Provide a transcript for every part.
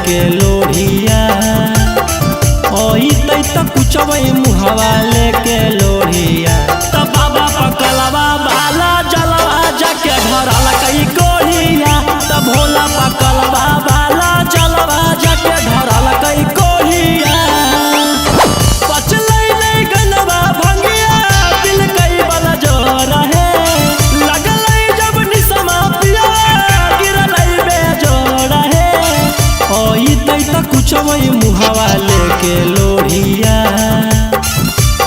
लेके लोढ़िया ओई तै त कुचबै मुहवा लेके लोढ़िया त बाबा पकलवा बाला जलवा जाके धरल कई कोढ़िया त भोला पकलवा बाला जलवा जाके धरल कई कोढ़िया पचलै नै गनवा भंगिया दिल कई बल जो रहे लगलै जब निसमा पिया गिरलै बेजोड़ है ओई तै त कुचबै मुहवा लेके लोढ़िया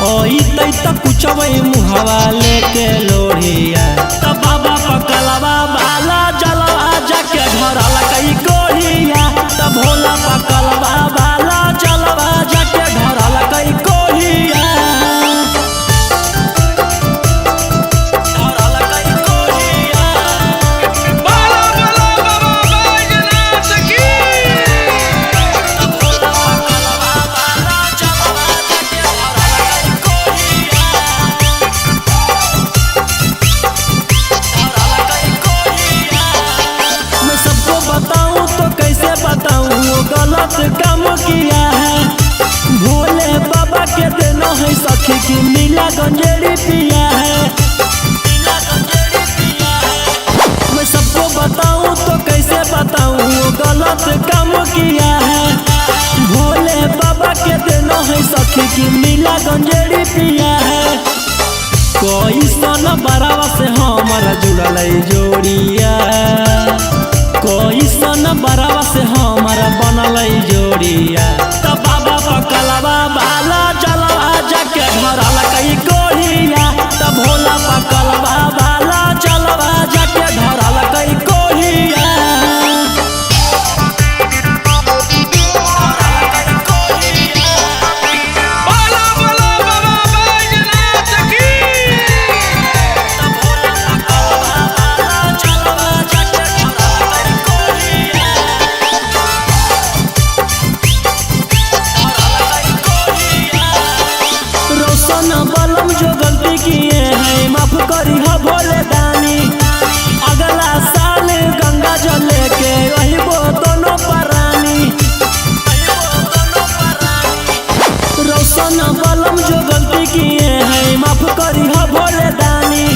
ओई तै त कुचबै मुहवा लेके लोढ़िया त बाबा पकलवा बाला जलवा जाके धरल कई कोढ़िया त भोला पकलवा बाला जलवा जाके धरल कई कोढ़िया धरल कई कोढ़िया बाला बाला बाबा बैजनाथ की त भोला पकलवा बाला जलवा जाके धरल कई कोढ़िया धरल कई कोढ़िया मैं सबको बताऊं तो कैसे बताऊं वो गलत काम किया है भोले बाबा के देना है सखी की नीला गंजेड़ी पिया है नीला गंजेड़ी पिया है मैं सबको बताऊं तो कैसे बताऊं वो गलत काम किया है भोले बाबा के देना है सखी की नीला गंजेड़ी पिया है कोई सन बरावा से हमारा जुड़ल जोड़िया कोई सन बरावा से हमारा बनल जोड़िया त बाबा पकलवा बाला जलवा जाके धरल कई कोढ़िया त भोला पकलवा बाला जलवा जाके धरल कई कोढ़िया धरल कई कोढ़िया बाला बाला बाबा बैजनाथ की त भोला पकलवा बाला जलवा जाके धरल कई कोढ़िया रोशन बलम जो गलती किए हैं माफ करी हो भोले दानी अगला साल गंगा जल लेके अहिबो दोनों परानी रोशन बलम जो गलती किए हैं माफ करी हो भोले दानी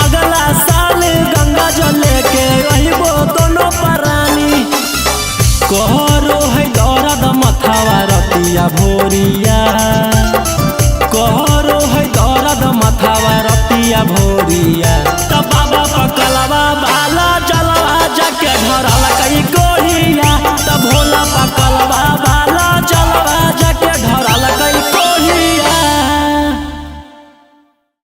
अगला साल गंगा जल लेके अहिबो दोनों परानी कहरो है दर्द मथावा रतिया भोरिया कहरो है दर्द मथावा रतिया भोरिया त बाबा पकलवा बाला जलवा जाके धरल कई कोढ़िया त भोला